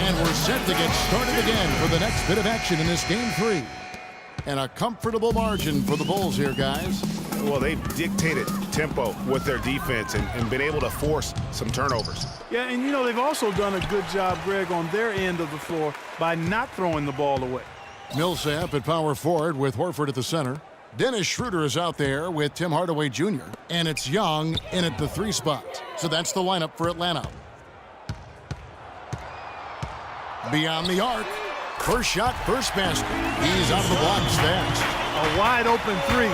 And we're set to get started again for the next bit of action in this game 3. And a comfortable margin for the Bulls here, guys. Well, they've dictated tempo with their defense and been able to force some turnovers. Yeah, and you know, they've also done a good job, Greg, on their end of the floor by not throwing the ball away. Millsap at power forward with Horford at the center. Dennis Schroeder is out there with Tim Hardaway Jr. And it's Young in at the 3 spot. So that's the lineup for Atlanta. Beyond the arc. First shot, first basket. He's out of the blocks fast. A wide open 3.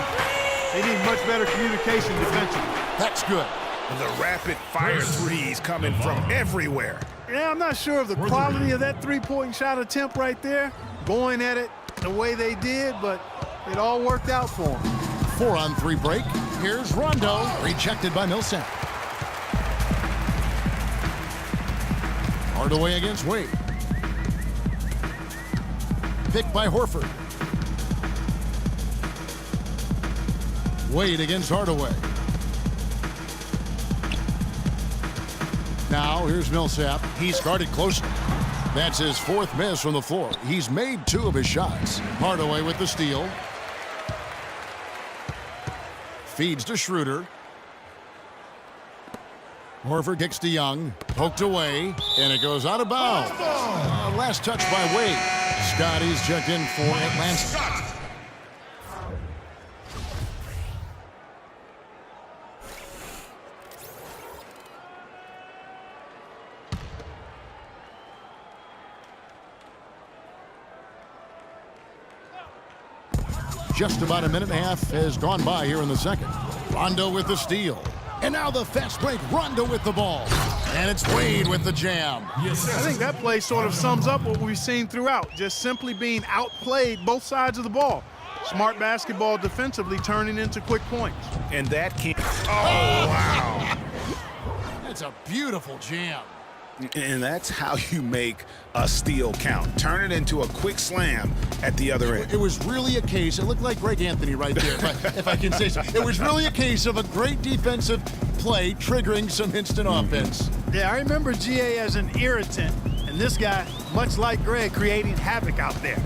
They need much better communication defensively. That's good. And the rapid fire threes coming from everywhere. Yeah, I'm not sure of the quality of that three-point shot attempt right there, going at it the way they did, but it all worked out for them. 4-on-3 break. Here's Rondo. Rejected by Millsap. Hardaway against Wade. Picked by Horford. Wade against Hardaway. Now here's Millsap. He's guarded closely. That's his 4th miss from the floor. He's made 2 of his shots. Hardaway with the steal. Feeds to Schroeder. Horford kicks to Young. Poked away. And it goes out of bounds. Last touch by Wade. Scotty's checked in for Atlanta. Just about a minute and a half has gone by here in the second. Rondo with the steal. And now the fast break. Rondo with the ball. And it's Wade with the jam. I think that play sort of sums up what we've seen throughout. Just simply being outplayed both sides of the ball. Smart basketball defensively turning into quick points. And that can't... Oh, wow. That's a beautiful jam. And that's how you make a steal count. Turn it into a quick slam at the other end. It was really a case, it looked like Greg Anthony right there, if I can say so. It was really a case of a great defensive play triggering some instant offense. Yeah, I remember GA as an irritant, and this guy, much like Greg, creating havoc out there.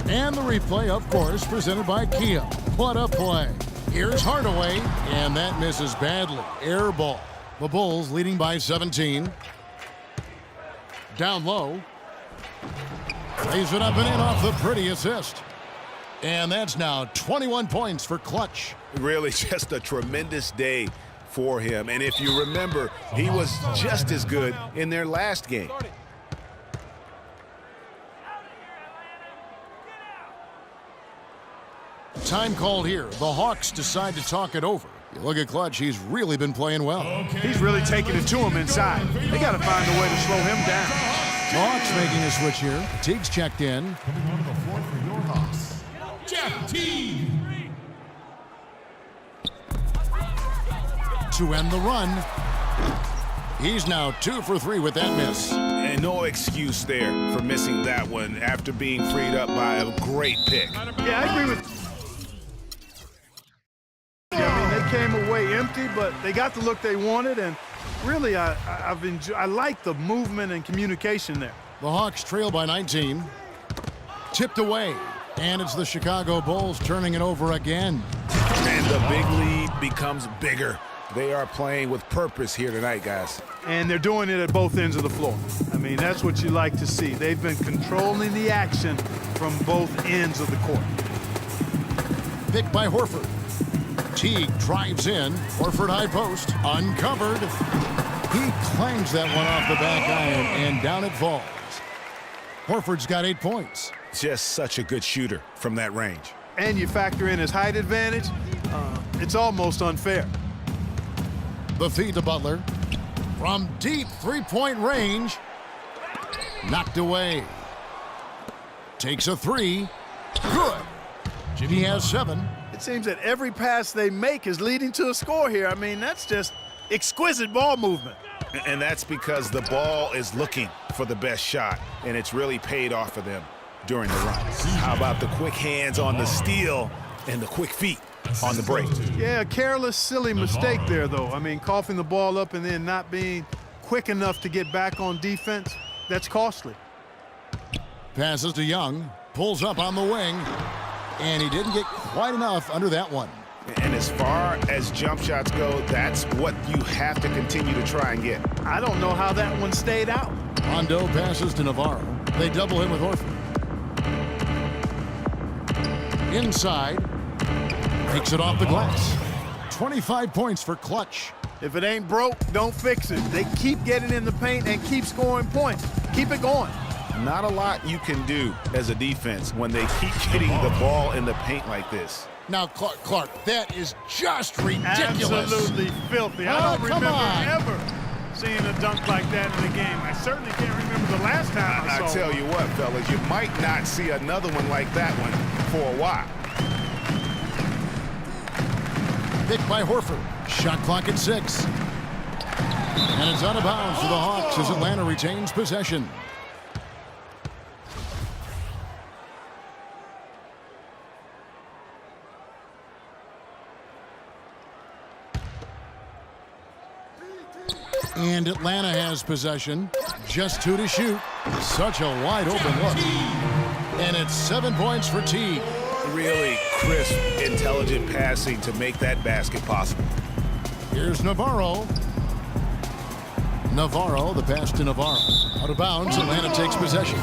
And the replay, of course, presented by Kia. What a play. Here's Hardaway, and that misses badly. Air ball. The Bulls leading by 17. Down low. Lays it up and in off the pretty assist. And that's now 21 points for Clutch. Really just a tremendous day for him. And if you remember, he was just as good in their last game. Time called here. The Hawks decide to talk it over. You look at Clutch, he's really been playing well. He's really taking it to him inside. They got to find a way to slow him down. The Hawks making a switch here. Teague's checked in. Coming onto the floor for your Hawks, Jeff Teague. To end the run. He's now 2 for 3 with that miss. And no excuse there for missing that one after being freed up by a great pick. Yeah, I agree with they came away empty, but they got the look they wanted, and really I like the movement and communication there. The Hawks trail by 19. Tipped away, and it's the Chicago Bulls turning it over again. And the big lead becomes bigger. They are playing with purpose here tonight, guys. And they're doing it at both ends of the floor. I mean, that's what you like to see. They've been controlling the action from both ends of the court. Picked by Horford. Teague drives in. Horford high post. Uncovered. He clangs that one off the back iron, and down it falls. Horford's got 8 points. Just such a good shooter from that range. And you factor in his height advantage, it's almost unfair. The feed to Butler. From deep three-point range. Knocked away. Takes a 3. Good. He has 7. It seems that every pass they make is leading to a score here. I mean, that's just exquisite ball movement. And that's because the ball is looking for the best shot, and it's really paid off for them during the run. How about the quick hands on the steal and the quick feet on the break? Yeah, a careless, silly mistake there, though. I mean, coughing the ball up and then not being quick enough to get back on defense, that's costly. Passes to Young. Pulls up on the wing. And he didn't get quite enough under that one. And as far as jump shots go, that's what you have to continue to try and get. I don't know how that one stayed out. Rondo passes to Navarro. They double him with Horford. Inside. Takes it off the glass. 25 points for Clutch. If it ain't broke, don't fix it. They keep getting in the paint and keep scoring points. Keep it going. Not a lot you can do as a defense when they keep getting the ball in the paint like this. Now, Clark, that is just ridiculous. Absolutely filthy. I don't remember ever seeing a dunk like that in the game. I certainly can't remember the last time I saw I tell one. you what, fellas, you might not see another one like that one for a while. Picked by Horford. Shot clock at 6. And it's out of bounds for the Hawks as Atlanta retains possession. And Atlanta has possession. Just 2 to shoot. Such a wide open look. And it's 7 points for Teague. Really crisp, intelligent passing to make that basket possible. Here's Navarro. Navarro, the pass to Navarro. Out of bounds, Atlanta takes possession.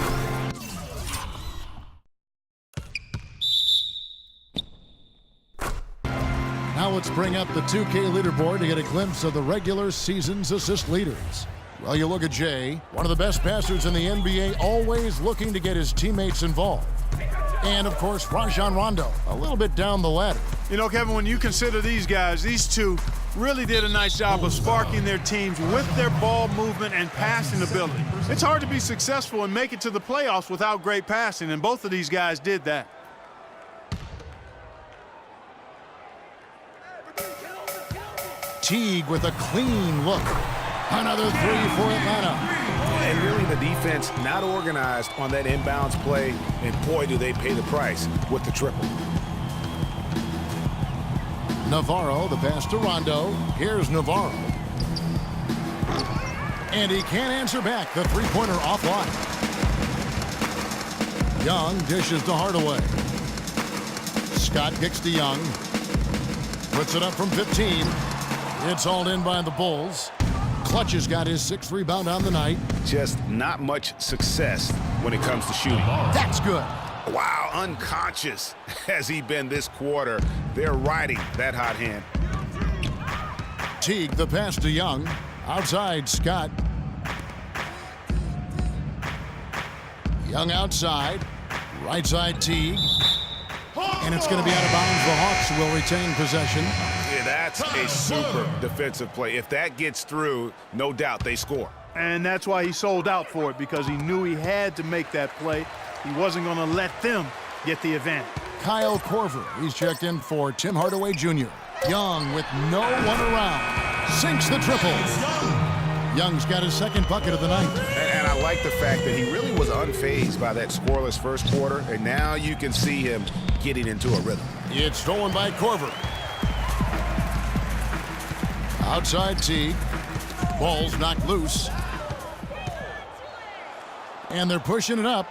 Now let's bring up the 2K leaderboard to get a glimpse of the regular season's assist leaders. Well, you look at Jay, one of the best passers in the NBA, always looking to get his teammates involved. And, of course, Rajon Rondo, a little bit down the ladder. You know, Kevin, when you consider these guys, these two really did a nice job of sparking their teams with their ball movement and passing ability. It's hard to be successful and make it to the playoffs without great passing, and both of these guys did that. Teague with a clean look. Another 3 for Atlanta. And really the defense not organized on that inbounds play, and boy, do they pay the price with the triple. Navarro, the pass to Rondo. Here's Navarro. And he can't answer back. The three-pointer offline. Young dishes to Hardaway. Scott kicks to Young. Puts it up from 15. It's hauled in by the Bulls. Clutch has got his 6th rebound on the night. Just not much success when it comes to shooting. That's good. Wow, unconscious has he been this quarter. They're riding that hot hand. Teague, the pass to Young. Outside, Scott. Young outside. Right side, Teague. And it's going to be out of bounds. The Hawks will retain possession. Yeah, that's a super defensive play. If that gets through, no doubt they score. And that's why he sold out for it, because he knew he had to make that play. He wasn't going to let them get the advantage. Kyle Korver, he's checked in for Tim Hardaway Jr. Young with no one around. Sinks the triple. Young's got his 2nd bucket of the night. And I like the fact that he really was unfazed by that scoreless first quarter, and now you can see him getting into a rhythm. It's stolen by Korver. Outside Teague. Ball's knocked loose. And they're pushing it up.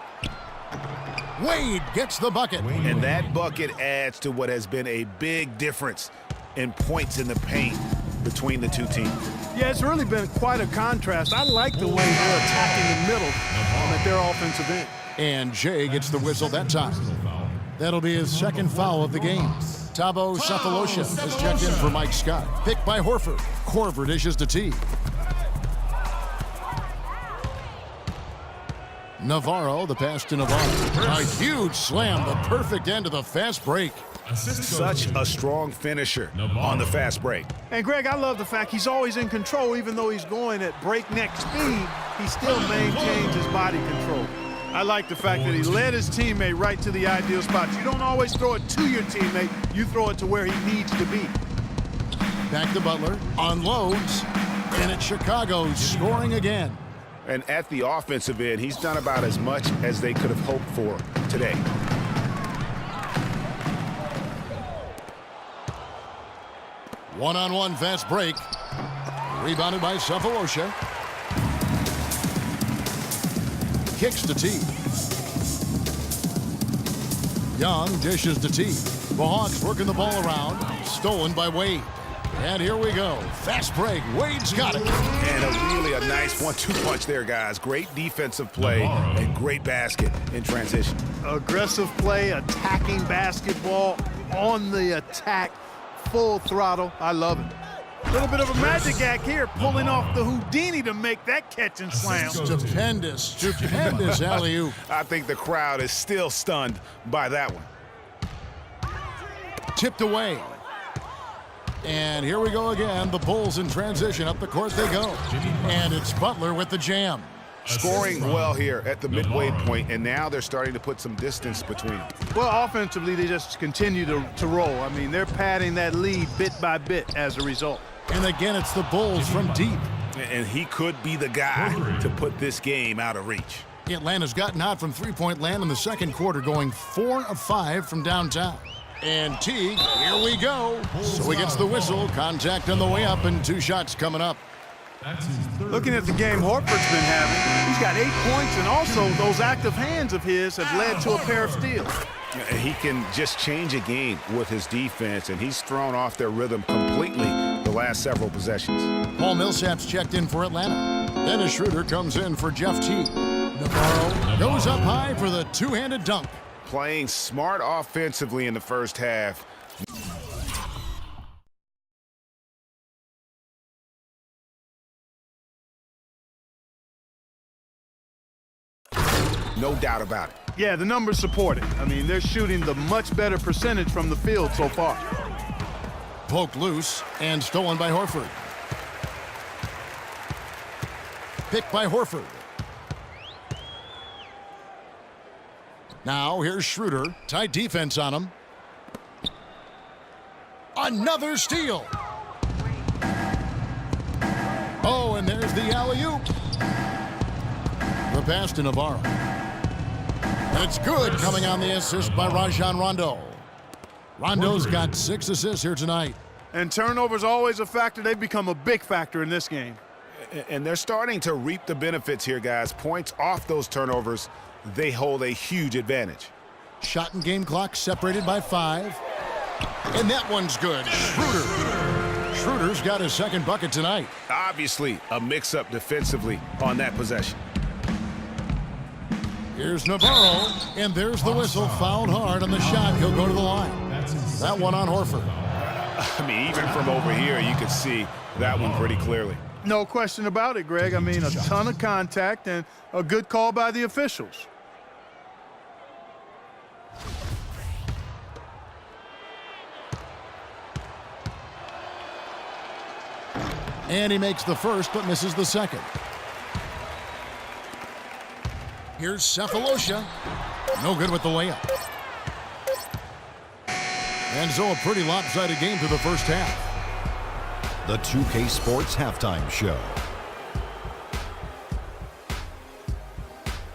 Wade gets the bucket. And that bucket adds to what has been a big difference in points in the paint between the two teams. Yeah, it's really been quite a contrast. I like the way they're attacking the middle at their offensive end. And Jay gets the whistle that time. That'll be his 2nd foul of the game. Thabo Sefolosha has checked in for Mike Scott. Picked by Horford. Korver dishes to Teague. Navarro, the pass to Navarro. A huge slam, the perfect end of the fast break. Such a strong finisher on the fast break. And, Greg, I love the fact he's always in control. Even though he's going at breakneck speed, he still maintains his body control. I like the fact that he led his teammate right to the ideal spot. You don't always throw it to your teammate. You throw it to where he needs to be. Back to Butler. Unloads. And it's Chicago scoring again. And at the offensive end, he's done about as much as they could have hoped for today. One-on-one fast break. Rebounded by Sefolosha. Kicks to Teague. Young dishes to T. The Hawks working the ball around. Stolen by Wade. And here we go. Fast break. Wade's got it. And a nice 1-2 punch there, guys. Great defensive play and great basket in transition. Aggressive play, attacking basketball, on the attack, full throttle. I love it. A little bit of a magic act here, pulling off the Houdini to make that catch and slam. Stupendous alley-oop. I think the crowd is still stunned by that one. Tipped away. And here we go again. The Bulls in transition. Up the court they go. And it's Butler with the jam. Scoring well here at the midway point, and now they're starting to put some distance between them. Well, offensively, they just continue to roll. I mean, they're padding that lead bit by bit as a result. And again, it's the Bulls from deep. And he could be the guy to put this game out of reach. Atlanta's gotten hot from three-point land in the second quarter, going 4 of 5 from downtown. And Teague, here we go. So he gets the whistle. Contact on the way up, and 2 shots coming up. Looking at the game Horford's been having, he's got 8 points, and also those active hands of his have led to a pair of steals. He can just change a game with his defense, and he's thrown off their rhythm completely the last several possessions. Paul Millsap's checked in for Atlanta. Dennis Schroeder comes in for Jeff Teague. Navarro goes up high for the two-handed dunk. Playing smart offensively in the first half. No doubt about it. Yeah, the numbers support it. I mean, they're shooting the much better percentage from the field so far. Poked loose and stolen by Horford. Picked by Horford. Now here's Schroeder. Tight defense on him. Another steal. Oh, and there's the alley-oop. The pass to Navarro. And it's good, coming on the assist by Rajon Rondo. Rondo's got 6 assists here tonight. And turnovers always a factor. They've become a big factor in this game. And they're starting to reap the benefits here, guys. Points off those turnovers, they hold a huge advantage. Shot and game clock separated by 5. And that one's good. Schroeder's got his second bucket tonight. Obviously, a mix-up defensively on that possession. Here's Navarro, and there's the whistle. Fouled hard on the shot. He'll go to the line. That one on Horford. I mean, even from over here, you could see that one pretty clearly. No question about it, Greg. I mean, a ton of contact and a good call by the officials. And he makes the first, but misses the second. Here's Cephalosha. No good with the layup. And so a pretty lopsided game through the first half. The 2K Sports Halftime Show.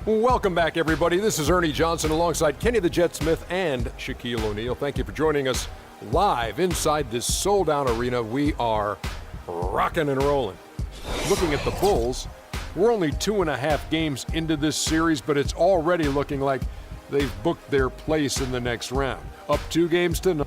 Welcome back, everybody. This is Ernie Johnson alongside Kenny the Jet Smith and Shaquille O'Neal. Thank you for joining us live inside this sold-out arena. We are rocking and rolling. Looking at the Bulls, we're only 2.5 games into this series, but it's already looking like they've booked their place in the next round. Up 2 games to